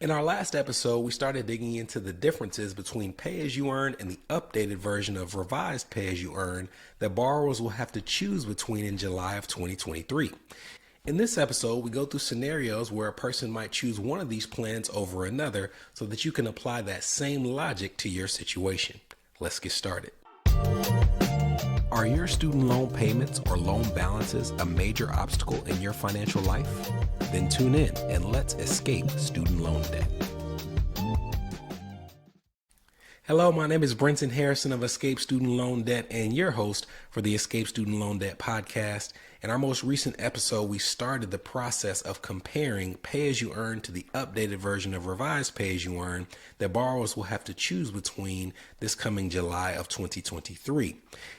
In our last episode, we started digging into the differences between pay-as-you-earn and the updated version of revised pay-as-you-earn that borrowers will have to choose between in July of 2023. In this episode, we go through scenarios where a person might choose one of these plans over another so that you can apply that same logic to your situation. Let's get started. Are your student loan payments or loan balances a major obstacle in your financial life? Then tune in and let's escape student loan debt. Hello, my name is Brenton Harrison of Escape Student Loan Debt and your host for the Escape Student Loan Debt podcast. In our most recent episode, we started the process of comparing pay-as-you-earn to the updated version of revised pay-as-you-earn that borrowers will have to choose between this coming July of 2023.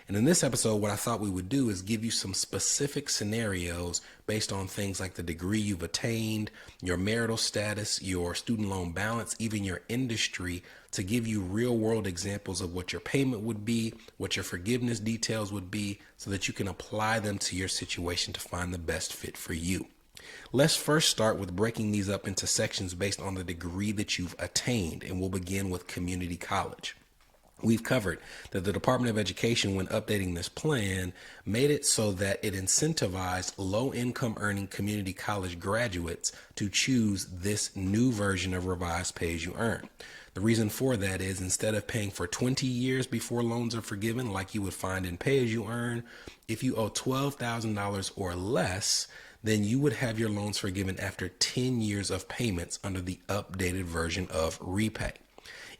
And in this episode, what I thought we would do is give you some specific scenarios based on things like the degree you've attained, your marital status, your student loan balance, even your industry, to give you real world examples of what your payment would be, what your forgiveness details would be, so that you can apply them to your situation to find the best fit for you. Let's first start with breaking these up into sections based on the degree that you've attained, and we'll begin with community college. We've covered that the Department of Education, when updating this plan, made it so that it incentivized low-income earning community college graduates to choose this new version of revised pay-as-you-earn. The reason for that is instead of paying for 20 years before loans are forgiven, like you would find in pay-as-you-earn, if you owe $12,000 or less, then you would have your loans forgiven after 10 years of payments under the updated version of repay.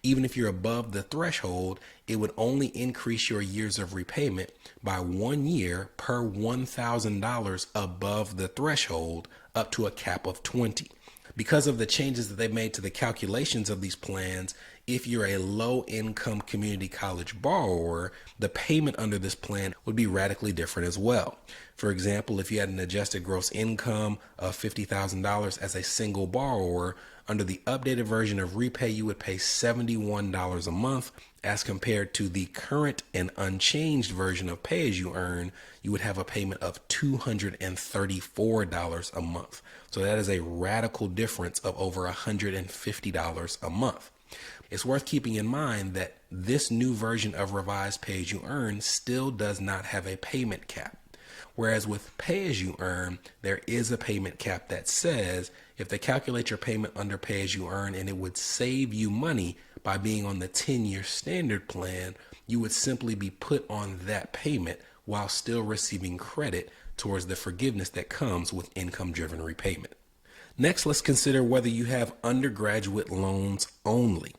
Even if you're above the threshold, it would only increase your years of repayment by 1 year per $1,000 above the threshold, up to a cap of 20. Because of the changes that they've made to the calculations of these plans, if you're a low-income community college borrower, the payment under this plan would be radically different as well. For example, if you had an adjusted gross income of $50,000 as a single borrower, under the updated version of repay, you would pay $71 a month, as compared to the current and unchanged version of pay-as-you-earn, you would have a payment of $234 a month. So that is a radical difference of over $150 a month. It's worth keeping in mind that this new version of revised pay-as-you-earn still does not have a payment cap. Whereas with pay-as-you-earn, there is a payment cap that says if they calculate your payment under pay-as-you-earn and it would save you money by being on the 10-year standard plan, you would simply be put on that payment while still receiving credit towards the forgiveness that comes with income-driven repayment. Next, let's consider whether you have undergraduate loans only.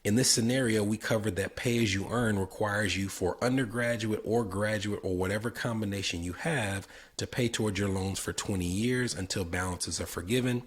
In this scenario, we covered that pay-as-you-earn requires you for undergraduate or graduate or whatever combination you have to pay towards your loans for 20 years until balances are forgiven.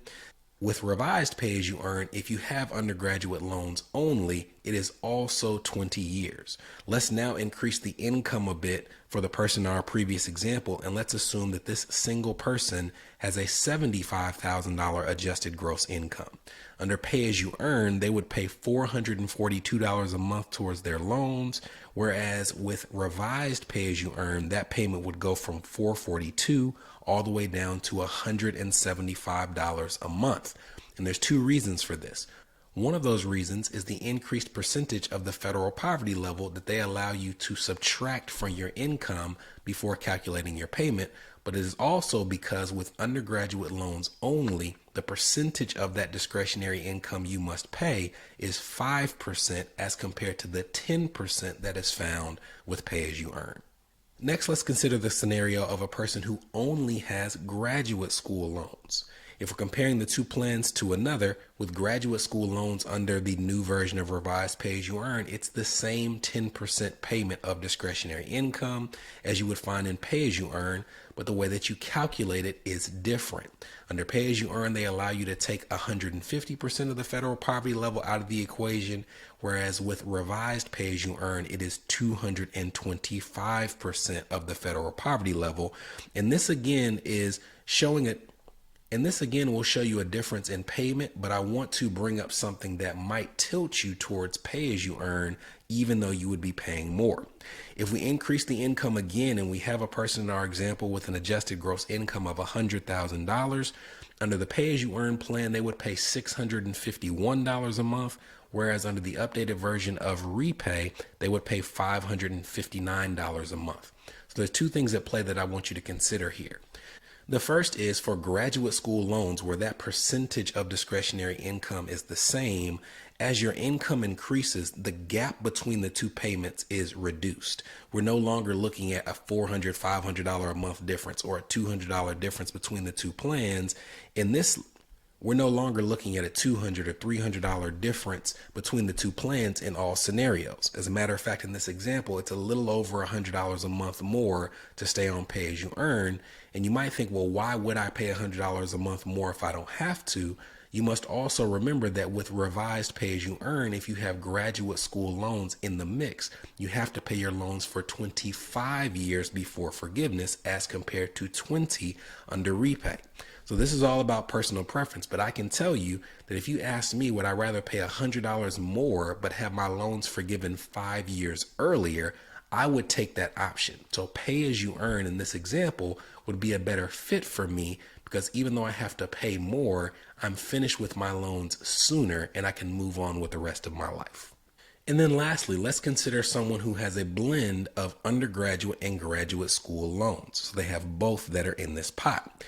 With revised pay-as-you-earn, if you have undergraduate loans only, it is also 20 years. Let's now increase the income a bit for the person in our previous example, and let's assume that this single person has a $75,000 adjusted gross income. Under pay-as-you-earn, they would pay $442 a month towards their loans, whereas with revised pay-as-you-earn, that payment would go from $442 all the way down to $175 a month. And there's two reasons for this. One of those reasons is the increased percentage of the federal poverty level that they allow you to subtract from your income before calculating your payment. But it is also because with undergraduate loans only, the percentage of that discretionary income you must pay is 5% as compared to the 10% that is found with pay-as-you-earn. Next, let's consider the scenario of a person who only has graduate school loans. If we're comparing the two plans to another, with graduate school loans under the new version of revised pay-as-you-earn, it's the same 10% payment of discretionary income as you would find in pay-as-you-earn, but the way that you calculate it is different. Under pay-as-you-earn, they allow you to take 150% of the federal poverty level out of the equation, whereas with revised pay-as-you-earn, it is 225% of the federal poverty level. And this again is showing it. And this again will show you a difference in payment, but I want to bring up something that might tilt you towards pay-as-you-earn, even though you would be paying more. If we increase the income again and we have a person in our example with an adjusted gross income of $100,000, Under the pay-as-you-earn plan, they would pay $651 a month, whereas under the updated version of Repay, they would pay $559 a month. So there's two things at play that I want you to consider here. The first is for graduate school loans where that percentage of discretionary income is the same. As your income increases, the gap between the two payments is reduced. We're no longer looking at a $400, $500 a month difference or a $200 difference between the two plans. We're no longer looking at a $200 or $300 difference between the two plans in all scenarios. As a matter of fact, in this example, it's a little over $100 a month more to stay on pay as you earn. And you might think, well, why would I pay $100 a month more if I don't have to? You must also remember that with revised pay as you earn, if you have graduate school loans in the mix, you have to pay your loans for 25 years before forgiveness as compared to 20 under Repay. So this is all about personal preference, but I can tell you that if you asked me, would I rather pay $100 more but have my loans forgiven 5 years earlier, I would take that option. So pay as you earn in this example would be a better fit for me because even though I have to pay more, I'm finished with my loans sooner and I can move on with the rest of my life. And then lastly, let's consider someone who has a blend of undergraduate and graduate school loans. So they have both that are in this pot.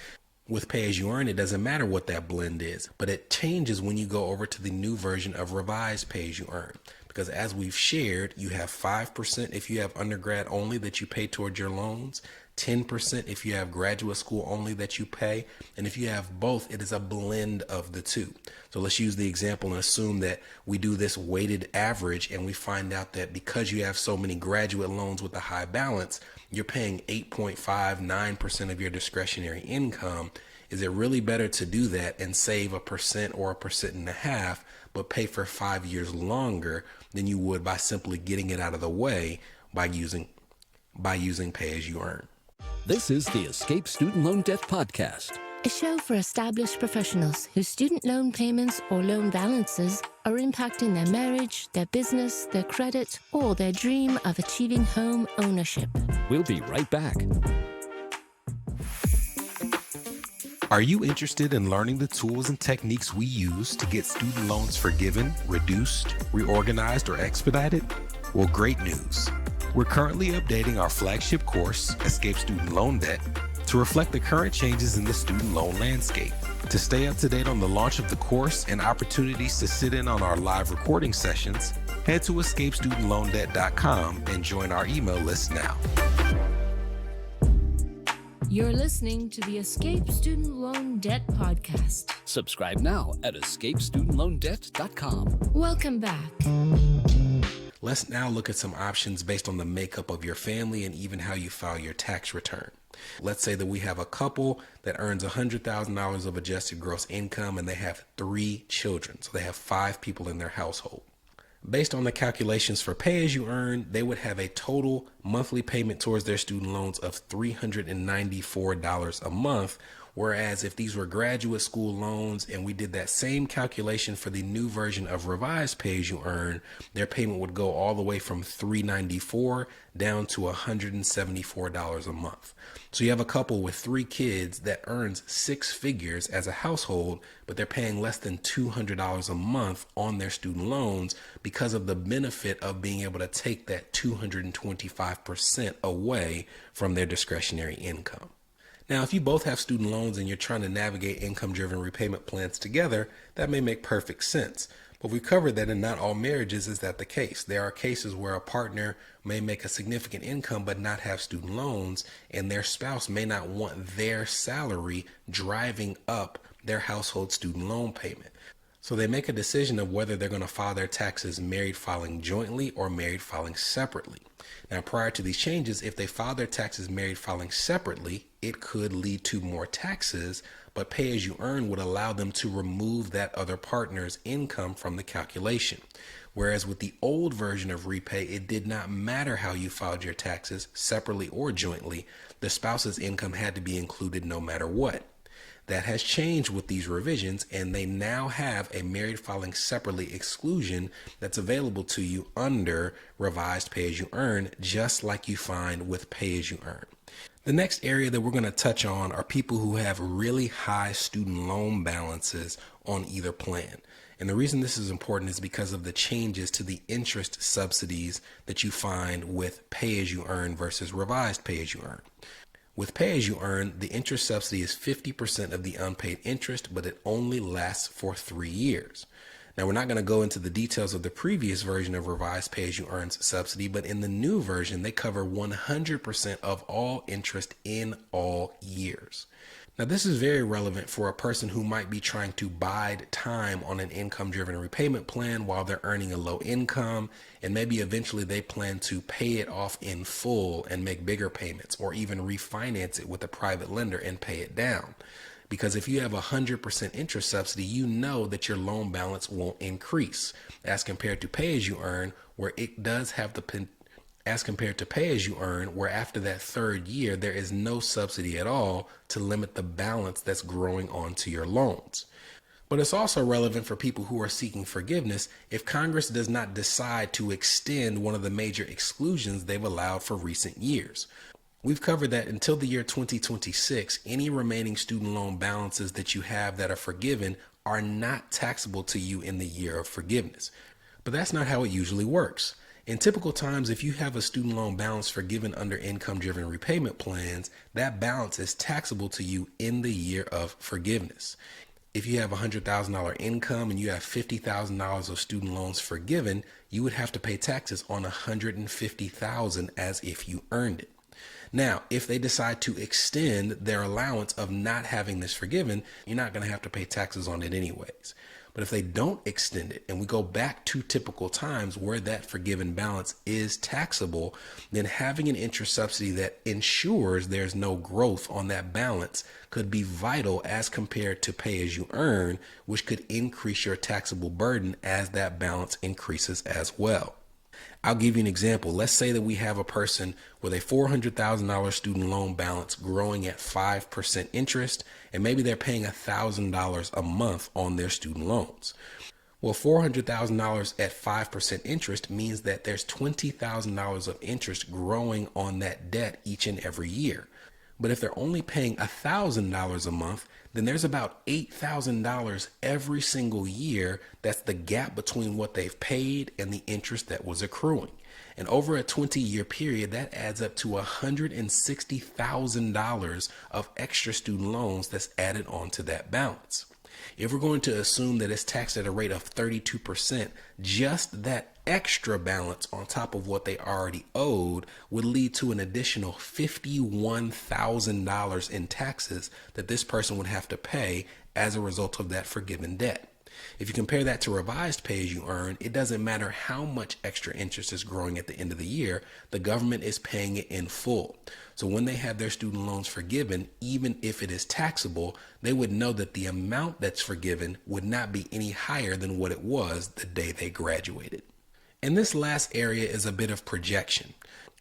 With pay as you earn, it doesn't matter what that blend is, but it changes when you go over to the new version of revised pay as you earn. Because as we've shared, you have 5% if you have undergrad only that you pay towards your loans, 10% if you have graduate school only that you pay, and if you have both, it is a blend of the two. So let's use the example and assume that we do this weighted average and we find out that because you have so many graduate loans with a high balance, you're paying 8.59% of your discretionary income. Is it really better to do that and save 1% or 1.5%, but pay for 5 years longer than you would by simply getting it out of the way by using pay as you earn? This is the Escape Student Loan Debt Podcast, a show for established professionals whose student loan payments or loan balances are impacting their marriage, their business, their credit, or their dream of achieving home ownership. We'll be right back. Are you interested in learning the tools and techniques we use to get student loans forgiven, reduced, reorganized, or expedited? Well, great news. We're currently updating our flagship course, Escape Student Loan Debt, to reflect the current changes in the student loan landscape. To stay up to date on the launch of the course and opportunities to sit in on our live recording sessions, head to escapestudentloandebt.com and join our email list now. You're listening to the Escape Student Loan Debt Podcast. Subscribe now at escapestudentloandebt.com. Welcome back. Let's now look at some options based on the makeup of your family and even how you file your tax return. Let's say that we have a couple that earns $100,000 of adjusted gross income and they have 3 children. So they have 5 people in their household. Based on the calculations for pay as you earn, they would have a total monthly payment towards their student loans of $394 a month. Whereas if these were graduate school loans and we did that same calculation for the new version of revised pay as you earn, their payment would go all the way from $394 down to $174 a month. So you have a couple with 3 kids that earns 6 figures as a household, but they're paying less than $200 a month on their student loans because of the benefit of being able to take that 225% away from their discretionary income. Now, if you both have student loans and you're trying to navigate income-driven repayment plans together, that may make perfect sense. But we covered that in not all marriages is that the case. There are cases where a partner may make a significant income but not have student loans, and their spouse may not want their salary driving up their household student loan payment. So they make a decision of whether they're going to file their taxes married filing jointly or married filing separately. Now, prior to these changes, if they file their taxes married filing separately, it could lead to more taxes, but pay as you earn would allow them to remove that other partner's income from the calculation. Whereas with the old version of Repay, it did not matter how you filed your taxes separately or jointly. The spouse's income had to be included no matter what. That has changed with these revisions, and they now have a married filing separately exclusion that's available to you under revised pay-as-you-earn, just like you find with pay-as-you-earn. The next area that we're going to touch on are people who have really high student loan balances on either plan. And the reason this is important is because of the changes to the interest subsidies that you find with pay-as-you-earn versus revised pay-as-you-earn. With pay-as-you-earn, the interest subsidy is 50% of the unpaid interest, but it only lasts for 3 years. Now, we're not going to go into the details of the previous version of revised pay-as-you-earn's subsidy, but in the new version, they cover 100% of all interest in all years. Now, this is very relevant for a person who might be trying to bide time on an income-driven repayment plan while they're earning a low income, and maybe eventually they plan to pay it off in full and make bigger payments, or even refinance it with a private lender and pay it down. Because if you have 100% interest subsidy, you know that your loan balance won't increase as compared to pay-as-you-earn, where it does have as compared to pay-as-you-earn, where after that 3rd year, there is no subsidy at all to limit the balance that's growing onto your loans. But it's also relevant for people who are seeking forgiveness if Congress does not decide to extend one of the major exclusions they've allowed for recent years. We've covered that until the year 2026, any remaining student loan balances that you have that are forgiven are not taxable to you in the year of forgiveness. But that's not how it usually works. In typical times, if you have a student loan balance forgiven under income-driven repayment plans, that balance is taxable to you in the year of forgiveness. If you have $100,000 income and you have $50,000 of student loans forgiven, you would have to pay taxes on $150,000 as if you earned it. Now, if they decide to extend their allowance of not having this forgiven, you're not going to have to pay taxes on it anyways. But if they don't extend it and we go back to typical times where that forgiven balance is taxable, then having an interest subsidy that ensures there's no growth on that balance could be vital as compared to pay as you earn, which could increase your taxable burden as that balance increases as well. I'll give you an example. Let's say that we have a person with a $400,000 student loan balance growing at 5% interest, and maybe they're paying $1,000 a month on their student loans. Well, $400,000 at 5% interest means that there's $20,000 of interest growing on that debt each and every year. But if they're only paying $1,000 a month, then there's about $8,000 every single year. That's the gap between what they've paid and the interest that was accruing. And over a 20-year period, that adds up to $160,000 of extra student loans that's added onto that balance. If we're going to assume that it's taxed at a rate of 32%, just that extra balance on top of what they already owed would lead to an additional $51,000 in taxes that this person would have to pay as a result of that forgiven debt. If you compare that to revised pay as you earn, it doesn't matter how much extra interest is growing at the end of the year, the government is paying it in full. So when they have their student loans forgiven, even if it is taxable, they would know that the amount that's forgiven would not be any higher than what it was the day they graduated. And this last area is a bit of projection.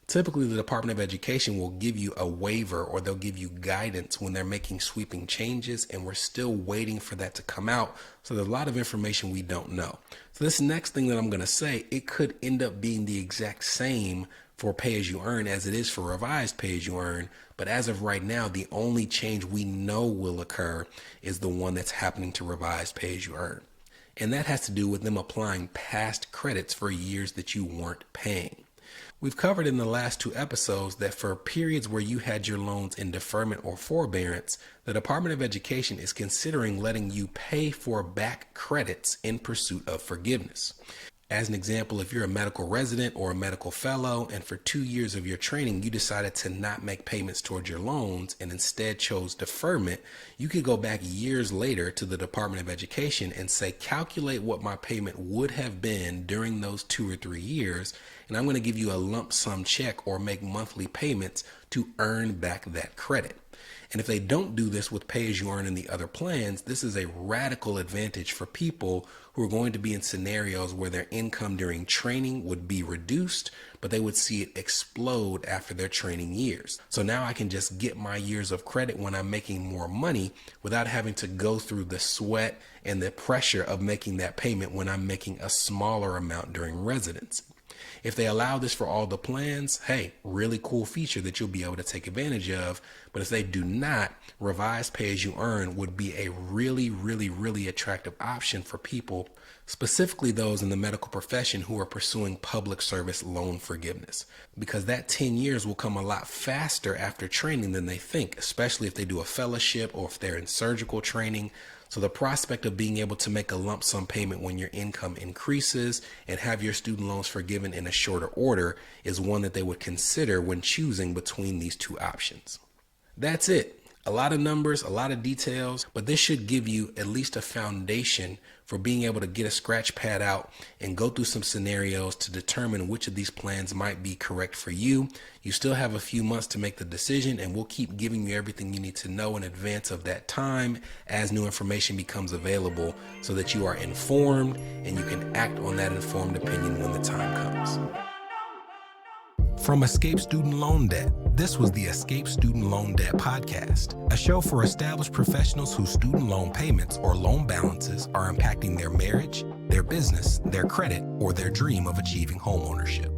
Typically, the Department of Education will give you a waiver or they'll give you guidance when they're making sweeping changes, and we're still waiting for that to come out. So there's a lot of information we don't know. So this next thing that I'm going to say, it could end up being the exact same for pay as you earn as it is for revised pay as you earn. But as of right now, the only change we know will occur is the one that's happening to revised pay as you earn. And that has to do with them applying past credits for years that you weren't paying. We've covered in the last 2 episodes that for periods where you had your loans in deferment or forbearance, the Department of Education is considering letting you pay for back credits in pursuit of forgiveness. As an example, if you're a medical resident or a medical fellow and for 2 years of your training you decided to not make payments towards your loans and instead chose deferment, you could go back years later to the Department of Education and say, calculate what my payment would have been during those 2 or 3 years, and I'm going to give you a lump sum check or make monthly payments to earn back that credit. And if they don't do this with pay as you earn in the other plans, this is a radical advantage for people who are going to be in scenarios where their income during training would be reduced, but they would see it explode after their training years. So now I can just get my years of credit when I'm making more money without having to go through the sweat and the pressure of making that payment when I'm making a smaller amount during residency. If they allow this for all the plans, hey, really cool feature that you'll be able to take advantage of. But if they do not, revised pay as you earn would be a really attractive option for people, specifically those in the medical profession who are pursuing public service loan forgiveness, because that 10 years will come a lot faster after training than they think, especially if they do a fellowship or if they're in surgical training. So the prospect of being able to make a lump sum payment when your income increases and have your student loans forgiven in a shorter order is one that they would consider when choosing between these two options. That's it. A lot of numbers, a lot of details, but this should give you at least a foundation for being able to get a scratch pad out and go through some scenarios to determine which of these plans might be correct for you. You still have a few months to make the decision, and we'll keep giving you everything you need to know in advance of that time as new information becomes available so that you are informed and you can act on that informed opinion when the time comes. From Escape Student Loan Debt, this was the Escape Student Loan Debt Podcast, a show for established professionals whose student loan payments or loan balances are impacting their marriage, their business, their credit, or their dream of achieving homeownership.